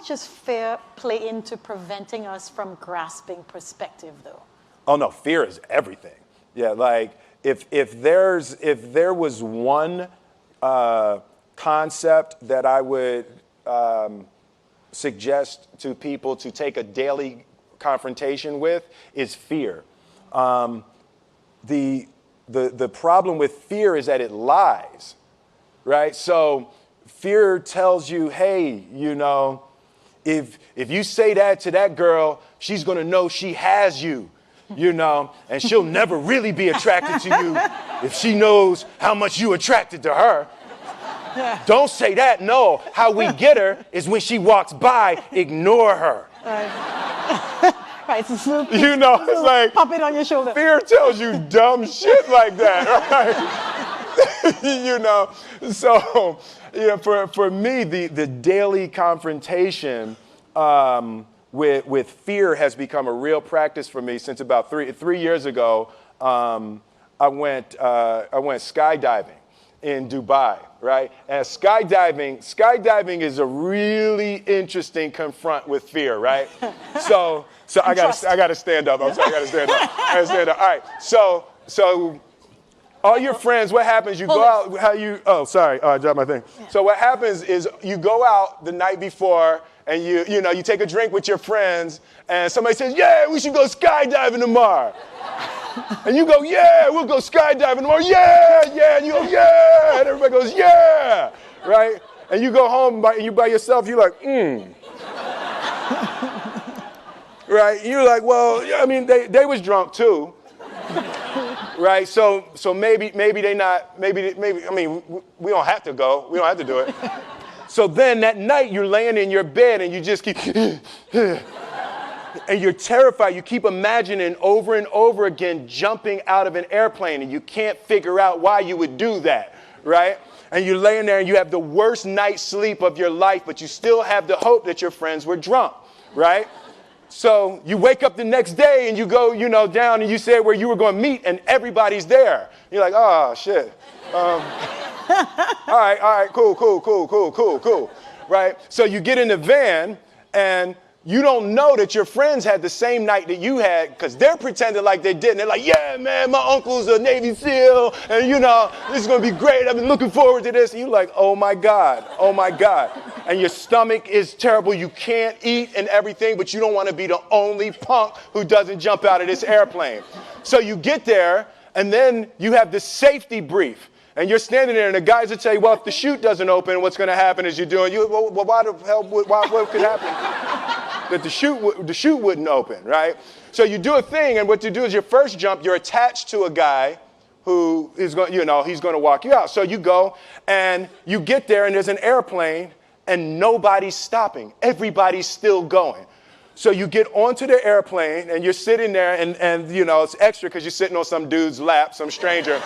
much does fear play into preventing us from grasping perspective, though? Oh no, fear is everything. Yeah, like if there was one concept that I would suggest to people to take a daily confrontation with, is fear. The problem with fear is that it lies, right? So fear tells you, hey, you know, if you say that to that girl, she's gonna know she has you, you know, and she'll never really be attracted to you if she knows how much you attracted to her. Don't say that. No, how we get her is when she walks by, ignore her. Right, so You know, it's like, pop it on your shoulder. fear tells you dumb shit like that, right? You know, so, you know, for me, the daily confrontation with fear has become a real practice for me since about three years ago. I went skydiving in Dubai, right? And skydiving is a really interesting confront with fear, right? So I gotta stand up. I'm sorry, I gotta stand up. All right. So all your friends, what happens? You go out. I dropped my thing. Yeah. So what happens is you go out the night before and you take a drink with your friends, and somebody says, "Yeah, we should go skydiving tomorrow." And you go, "Yeah, we'll go skydiving tomorrow." Yeah. And you go, "Yeah." And everybody goes, "Yeah." Right? And you go home and by yourself, you're like, Right? You're like, well, I mean, they was drunk too. Right? So maybe they not, maybe, I mean, we don't have to go. We don't have to do it. So then that night you're laying in your bed and you just keep, and you're terrified. You keep imagining over and over again jumping out of an airplane, and you can't figure out why you would do that, right? And you're laying there and you have the worst night's sleep of your life, but you still have the hope that your friends were drunk, right? So you wake up the next day and you go, down and you say where you were going to meet, and everybody's there. You're like, oh, shit. All right, cool, right? So you get in the van and you don't know that your friends had the same night that you had, because they're pretending like they didn't. They're like, yeah, man, my uncle's a Navy SEAL, and this is going to be great. I've been looking forward to this. And you're like, oh my God. And your stomach is terrible. You can't eat and everything, but you don't want to be the only punk who doesn't jump out of this airplane. So you get there, and then you have this safety brief. And you're standing there, and the guys will tell you, well, if the chute doesn't open, what's going to happen is well, why the hell, what could happen? That the chute wouldn't open, right? So you do a thing, and what you do is your first jump, you're attached to a guy who is going, he's going to walk you out. So you go, and you get there, and there's an airplane, and nobody's stopping. Everybody's still going. So you get onto the airplane, and you're sitting there, and it's extra because you're sitting on some dude's lap, some stranger.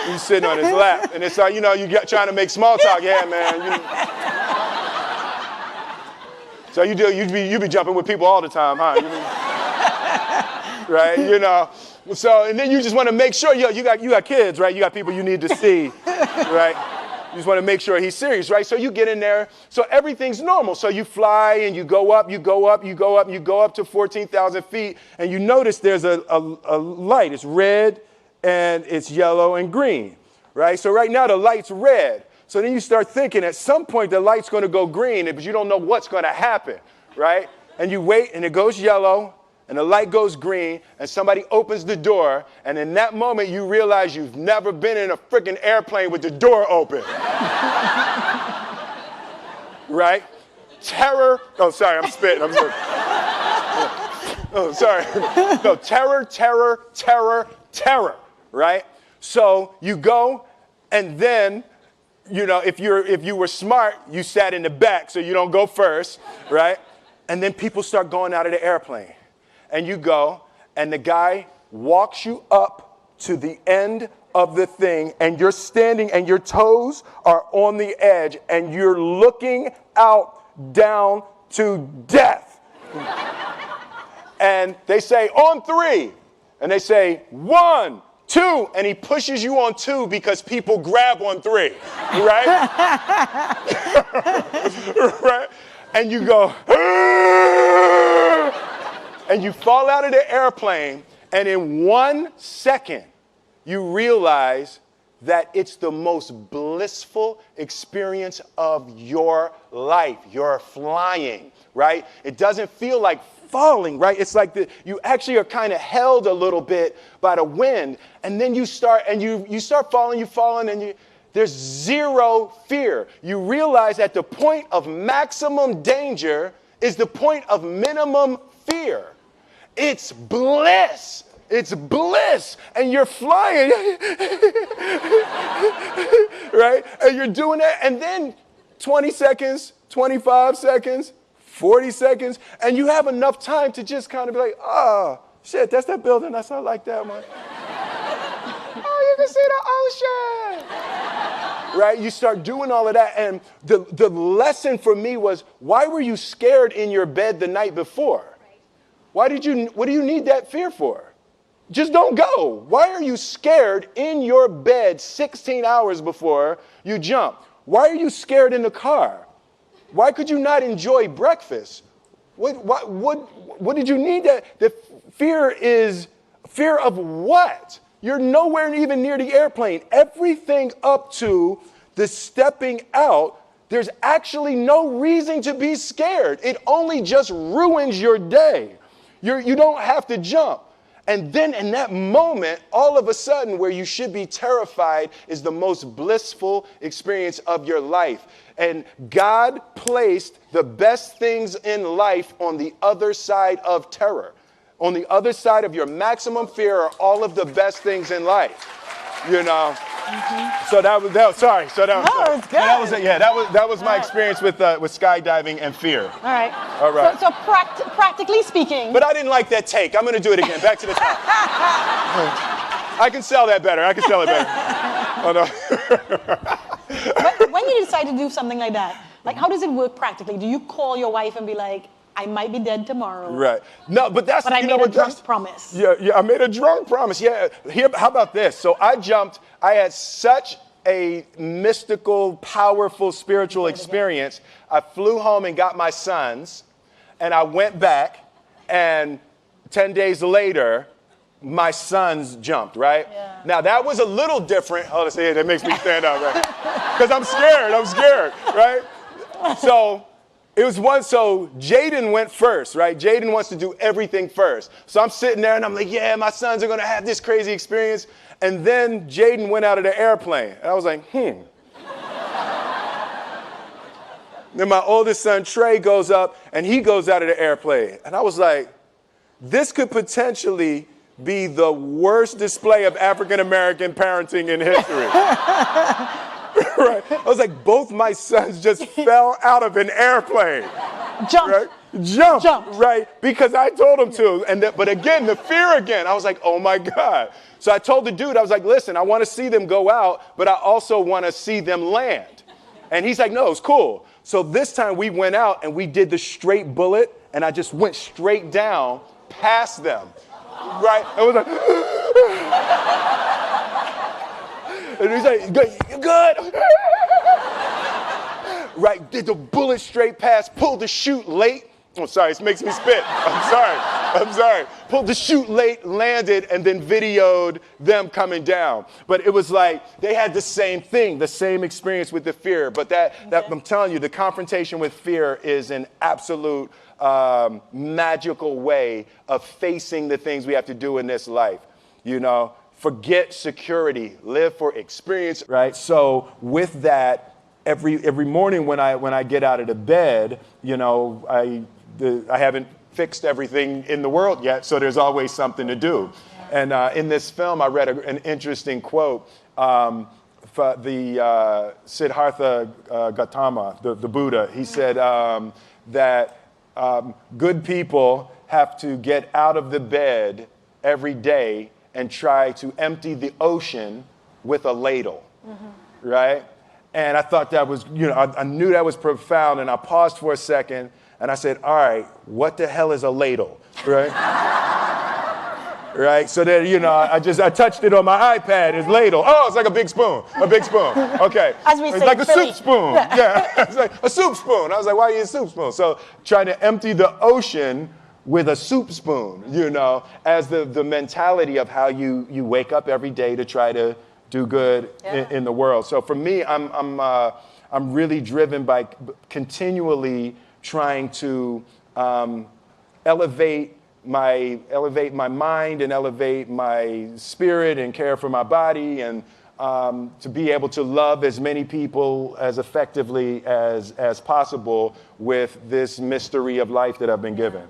You're sitting on his lap, and it's like, you're trying to make small talk. Yeah, man. So you be jumping with people all the time, huh? Right? So, and then you just want to make sure, you got kids, right? You got people you need to see, right? You just want to make sure he's serious, right? So you get in there. So everything's normal. So you fly and you go up to 14,000 feet, and you notice there's a light. It's red and it's yellow and green, right? So right now the light's red. So then you start thinking at some point the light's going to go green, but you don't know what's going to happen, right? And you wait, and it goes yellow, and the light goes green, and somebody opens the door, and in that moment you realize you've never been in a freaking airplane with the door open. Right? Terror. Oh, sorry, I'm spitting. Oh, sorry. No, terror, right? So you go, and then, if you were smart, you sat in the back so you don't go first, right? And then people start going out of the airplane. And you go, and the guy walks you up to the end of the thing, and you're standing, and your toes are on the edge, and you're looking out down to death. And they say, on 3. And they say, 1, 2, and he pushes you on 2 because people grab on 3, right? Right? and you go, and you fall out of the airplane, and in 1 second, you realize that it's the most blissful experience of your life. You're flying, right? It doesn't feel like falling, right? It's like you actually are kind of held a little bit by the wind, and then you start falling, and there's zero fear. You realize that the point of maximum danger is the point of minimum fear. It's bliss. It's bliss. And you're flying. Right? And you're doing that. And then 20 seconds, 25 seconds, 40 seconds. And you have enough time to just kind of be like, oh, shit, that's that building. I like that one. Oh, you can see the ocean. Right? You start doing all of that. And the lesson for me was, why were you scared in your bed the night before? What do you need that fear for? Just don't go. Why are you scared in your bed 16 hours before you jump? Why are you scared in the car? Why could you not enjoy breakfast? What did you need that? The fear is fear of what? You're nowhere even near the airplane. Everything up to the stepping out, there's actually no reason to be scared. It only just ruins your day. You don't have to jump. And then in that moment, all of a sudden, where you should be terrified is the most blissful experience of your life. And God placed the best things in life on the other side of terror. On the other side of your maximum fear are all of the best things in life. You know? Mm-hmm. So that was sorry. So that was good. That was my experience with skydiving and fear. All right. All right. So practically speaking. But I didn't like that take. I'm going to do it again. Back to the top. I can sell that better. Oh, no. When you decide to do something like that, like how does it work practically? Do you call your wife and be like, I might be dead tomorrow. Right. No, but that's. But I made a drunk promise. Yeah, I made a drunk promise. Yeah. How about this? So I jumped. I had such a mystical, powerful, spiritual experience. I flew home and got my sons, and I went back, and 10 days later, my sons jumped, right? Yeah. Now, that was a little different. Oh, let's see, that makes me stand up, right? Because I'm scared, right? So Jaden went first, right? Jaden wants to do everything first. So I'm sitting there and I'm like, yeah, my sons are going to have this crazy experience. And then Jaden went out of the airplane. And I was like, Then my oldest son, Trey, goes up and he goes out of the airplane. And I was like, this could potentially be the worst display of African-American parenting in history. Right. I was like, both my sons just fell out of an airplane. Jumped. Right? Jumped. Right. Because I told them to. But again, the fear again. I was like, oh my God. So I told the dude, I was like, listen, I want to see them go out, but I also want to see them land. And he's like, no, it's cool. So this time we went out and we did the straight bullet, and I just went straight down past them. Right. It was like, and he's like, you good? Right, did the bullet straight past, pulled the chute late. Oh, sorry, this makes me spit. I'm sorry. Pulled the chute late, landed, and then videoed them coming down. But it was like, they had the same thing, the same experience with the fear. But that I'm telling you, the confrontation with fear is an absolute magical way of facing the things we have to do in this life. You know, forget security, live for experience, right? So with that, every morning when I get out of the bed, you know, I haven't fixed everything in the world yet, so there's always something to do. And in this film, I read an interesting quote for the Siddhartha Gautama, the Buddha. He said that good people have to get out of the bed every day and try to empty the ocean with a ladle, right? And I thought that was, you know, I knew that was profound, and I paused for a second, and I said, all right, what the hell is a ladle, right? right? So that, I touched it on my iPad, it's ladle. Oh, it's like a big spoon, Okay. As we it's say, like a Philly. soup spoon, yeah. It's like a soup spoon. I was like, why are you a soup spoon? So trying to empty the ocean with a soup spoon, as the mentality of how you wake up every day to try to do good in the world. So for me, I'm really driven by continually trying to elevate my mind and elevate my spirit and care for my body, and to be able to love as many people as effectively as possible with this mystery of life that I've been given.